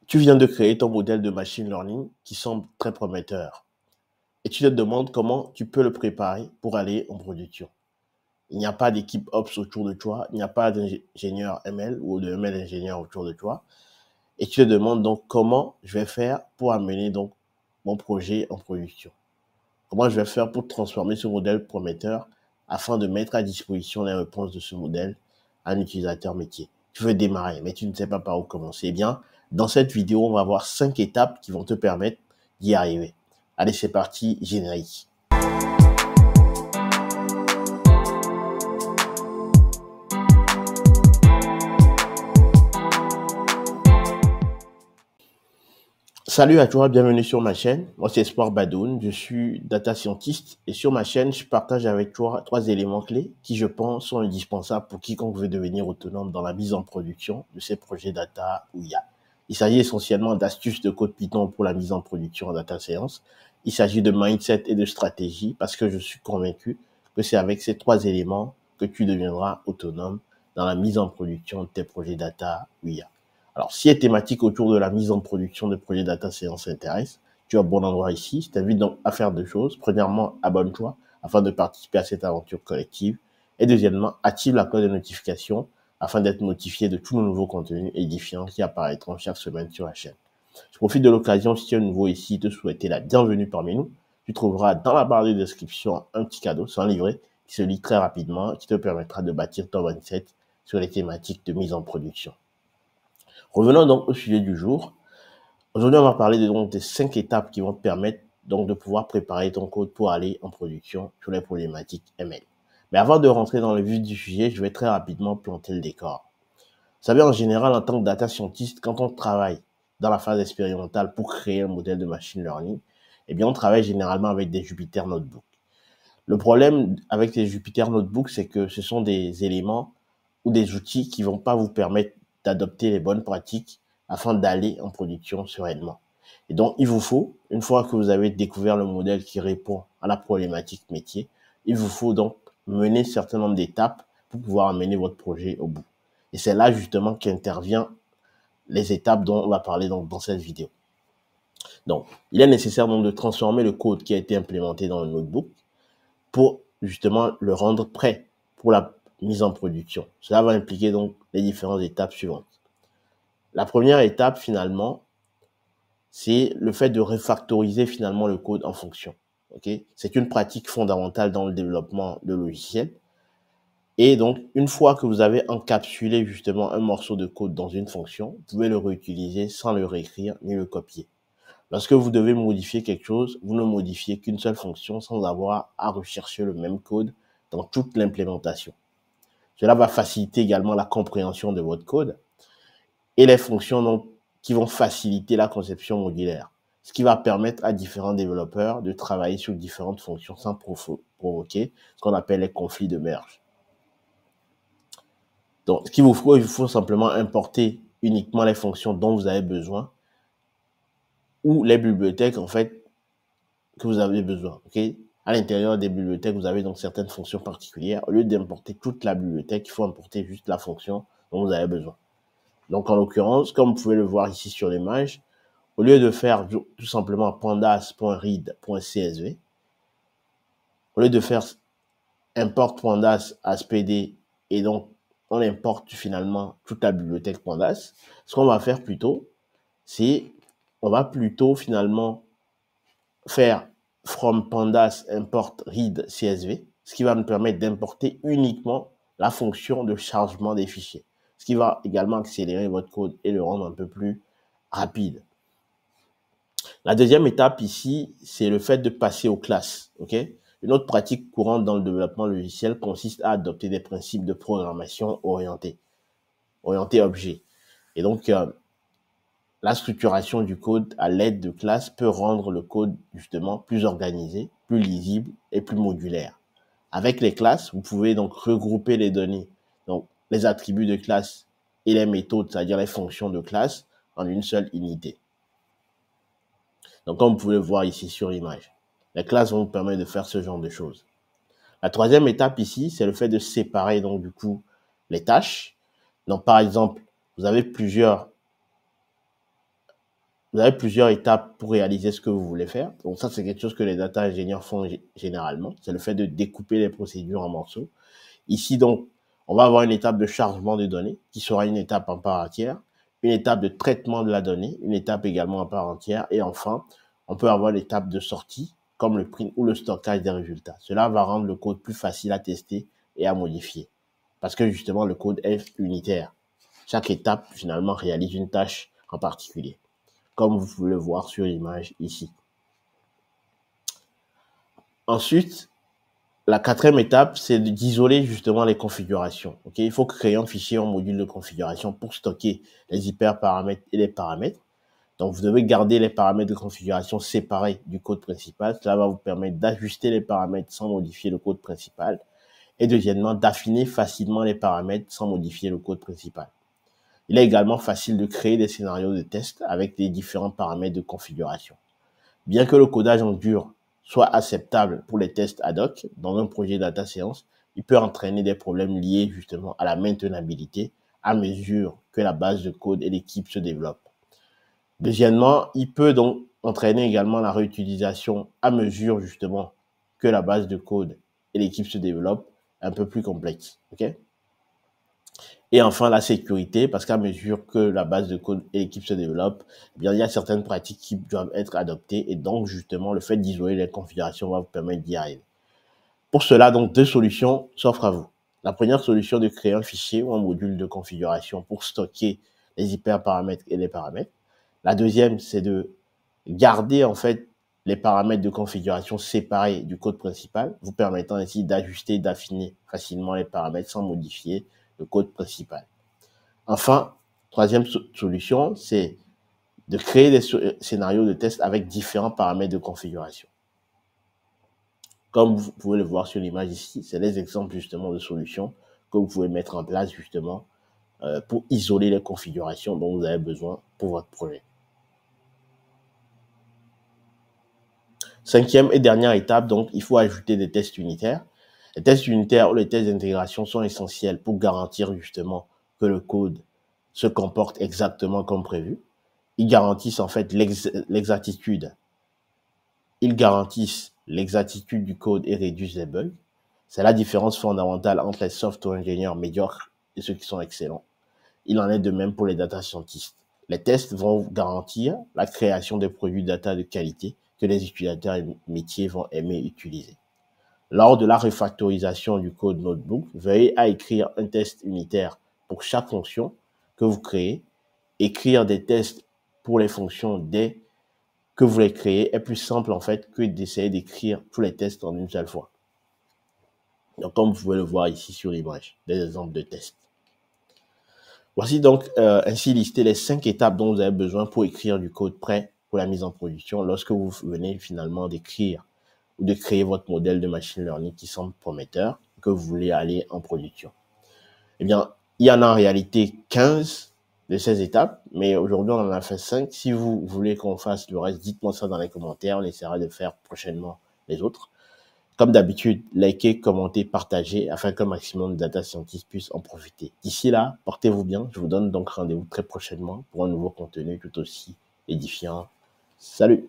Tu viens de créer ton modèle de machine learning qui semble très prometteur et tu te demandes comment tu peux le préparer pour aller en production. Il n'y a pas d'équipe Ops autour de toi, il n'y a pas d'ingénieur ML ou de ML ingénieur autour de toi et tu te demandes donc comment je vais faire pour amener donc mon projet en production. Comment je vais faire pour transformer ce modèle prometteur afin de mettre à disposition les réponses de ce modèle à un utilisateur métier. Tu veux démarrer, mais tu ne sais pas par où commencer. Eh bien, dans cette vidéo, on va voir 5 étapes qui vont te permettre d'y arriver. Allez, c'est parti, générique. Salut à toi, bienvenue sur ma chaîne. Moi, c'est Espoir Badoun, je suis data scientist et sur ma chaîne, je partage avec toi 3 éléments clés qui, je pense, sont indispensables pour quiconque veut devenir autonome dans la mise en production de ses projets data ou IA. Il s'agit essentiellement d'astuces de code Python pour la mise en production en data science. Il s'agit de mindset et de stratégie parce que je suis convaincu que c'est avec ces 3 éléments que tu deviendras autonome dans la mise en production de tes projets data ou IA. Alors, si les thématiques autour de la mise en production de projets data science t'intéressent, tu es au bon endroit ici. Je t'invite donc à faire 2 choses. Premièrement, abonne-toi afin de participer à cette aventure collective. Et deuxièmement, active la cloche de notification afin d'être notifié de tous nos nouveaux contenus édifiants qui apparaîtront chaque semaine sur la chaîne. Je profite de l'occasion, si tu es nouveau ici, te souhaiter la bienvenue parmi nous. Tu trouveras dans la barre de description un petit cadeau, c'est un livret qui se lit très rapidement, qui te permettra de bâtir ton mindset sur les thématiques de mise en production. Revenons donc au sujet du jour. Aujourd'hui, on va parler des 5 étapes qui vont te permettre donc de pouvoir préparer ton code pour aller en production sur les problématiques ML. Mais avant de rentrer dans le vif du sujet, je vais très rapidement planter le décor. Vous savez, en général, en tant que data scientist, quand on travaille dans la phase expérimentale pour créer un modèle de machine learning, eh bien, on travaille généralement avec des Jupyter Notebook. Le problème avec les Jupyter Notebook, c'est que ce sont des éléments ou des outils qui vont pas vous permettre d'adopter les bonnes pratiques afin d'aller en production sereinement. Et donc, il vous faut, une fois que vous avez découvert le modèle qui répond à la problématique métier, il vous faut donc mener un certain nombre d'étapes pour pouvoir amener votre projet au bout. Et c'est là justement qu'interviennent les étapes dont on va parler dans cette vidéo. Donc, il est nécessaire donc de transformer le code qui a été implémenté dans le notebook pour justement le rendre prêt pour la mise en production. Cela va impliquer donc les différentes étapes suivantes. La première étape finalement, c'est le fait de refactoriser finalement le code en fonction. Okay? C'est une pratique fondamentale dans le développement de logiciels. Et donc, une fois que vous avez encapsulé justement un morceau de code dans une fonction, vous pouvez le réutiliser sans le réécrire ni le copier. Lorsque vous devez modifier quelque chose, vous ne modifiez qu'une seule fonction sans avoir à rechercher le même code dans toute l'implémentation. Cela va faciliter également la compréhension de votre code et les fonctions donc, qui vont faciliter la conception modulaire, ce qui va permettre à différents développeurs de travailler sur différentes fonctions sans provoquer ce qu'on appelle les conflits de merge. Donc, ce qu'il vous faut, il vous faut simplement importer uniquement les fonctions dont vous avez besoin ou les bibliothèques, en fait, que vous avez besoin. Okay? À l'intérieur des bibliothèques, vous avez donc certaines fonctions particulières. Au lieu d'importer toute la bibliothèque, il faut importer juste la fonction dont vous avez besoin. Donc, en l'occurrence, comme vous pouvez le voir ici sur l'image, au lieu de faire tout simplement pandas.read.csv, au lieu de faire import.pandas.aspd et donc on importe finalement toute la bibliothèque pandas, ce qu'on va faire plutôt, c'est on va plutôt finalement faire from pandas import read CSV, ce qui va nous permettre d'importer uniquement la fonction de chargement des fichiers, ce qui va également accélérer votre code et le rendre un peu plus rapide. La deuxième étape ici, c'est le fait de passer aux classes. Okay? Une autre pratique courante dans le développement logiciel consiste à adopter des principes de programmation orientés objet. Et donc, la structuration du code à l'aide de classes peut rendre le code justement plus organisé, plus lisible et plus modulaire. Avec les classes, vous pouvez donc regrouper les données, donc les attributs de classe et les méthodes, c'est-à-dire les fonctions de classe, en une seule unité. Donc, comme vous pouvez le voir ici sur l'image, les classes vont vous permettre de faire ce genre de choses. La troisième étape ici, c'est le fait de séparer donc du coup les tâches. Donc, par exemple, vous avez plusieurs Vous avez plusieurs étapes pour réaliser ce que vous voulez faire. Donc ça, c'est quelque chose que les data ingénieurs font généralement. C'est le fait de découper les procédures en morceaux. Ici, donc, on va avoir une étape de chargement de données qui sera une étape en part entière, une étape de traitement de la donnée, une étape également en part entière, et enfin, on peut avoir l'étape de sortie, comme le print ou le stockage des résultats. Cela va rendre le code plus facile à tester et à modifier, parce que justement, le code est unitaire. Chaque étape, finalement, réalise une tâche en particulier, comme vous pouvez le voir sur l'image ici. Ensuite, la quatrième étape, c'est d'isoler justement les configurations. Okay, il faut créer un fichier en module de configuration pour stocker les hyperparamètres et les paramètres. Donc, vous devez garder les paramètres de configuration séparés du code principal. Cela va vous permettre d'ajuster les paramètres sans modifier le code principal. Et deuxièmement, d'affiner facilement les paramètres sans modifier le code principal. Il est également facile de créer des scénarios de test avec les différents paramètres de configuration. Bien que le codage en dur soit acceptable pour les tests ad hoc dans un projet data science, il peut entraîner des problèmes liés justement à la maintenabilité à mesure que la base de code et l'équipe se développent. Deuxièmement, il peut donc entraîner également la réutilisation à mesure justement que la base de code et l'équipe se développent, un peu plus complexe. Okay? Et enfin, la sécurité, parce qu'à mesure que la base de code et l'équipe se développe, eh bien, il y a certaines pratiques qui doivent être adoptées et donc, justement, le fait d'isoler les configurations va vous permettre d'y arriver. Pour cela, donc, deux solutions s'offrent à vous. La première solution, de créer un fichier ou un module de configuration pour stocker les hyperparamètres et les paramètres. La deuxième, c'est de garder, en fait, les paramètres de configuration séparés du code principal, vous permettant ainsi d'ajuster et d'affiner facilement les paramètres sans modifier le code principal. Enfin, troisième solution, c'est de créer des scénarios de test avec différents paramètres de configuration. Comme vous pouvez le voir sur l'image ici, c'est les exemples justement de solutions que vous pouvez mettre en place justement pour isoler les configurations dont vous avez besoin pour votre projet. Cinquième et dernière étape, donc, il faut ajouter des tests unitaires. Les tests unitaires ou les tests d'intégration sont essentiels pour garantir justement que le code se comporte exactement comme prévu. Ils garantissent en fait l'exactitude. Ils garantissent l'exactitude du code et réduisent les bugs. C'est la différence fondamentale entre les software ingénieurs médiocres et ceux qui sont excellents. Il en est de même pour les data scientists. Les tests vont garantir la création des produits data de qualité que les utilisateurs et métiers vont aimer utiliser. Lors de la refactorisation du code notebook, veuillez à écrire un test unitaire pour chaque fonction que vous créez. Écrire des tests pour les fonctions dès que vous les créez est plus simple en fait que d'essayer d'écrire tous les tests en une seule fois. Donc, comme vous pouvez le voir ici sur l'image, des exemples de tests. Voici donc ainsi listé les 5 étapes dont vous avez besoin pour écrire du code prêt pour la mise en production lorsque vous venez finalement d'écrire ou de créer votre modèle de machine learning qui semble prometteur, que vous voulez aller en production. Eh bien, il y en a en réalité 15 de ces étapes, mais aujourd'hui on en a fait 5. Si vous voulez qu'on fasse le reste, dites-moi ça dans les commentaires, on essaiera de faire prochainement les autres. Comme d'habitude, likez, commentez, partagez afin qu'un maximum de data scientists puissent en profiter. D'ici là, portez-vous bien. Je vous donne donc rendez-vous très prochainement pour un nouveau contenu tout aussi édifiant. Salut!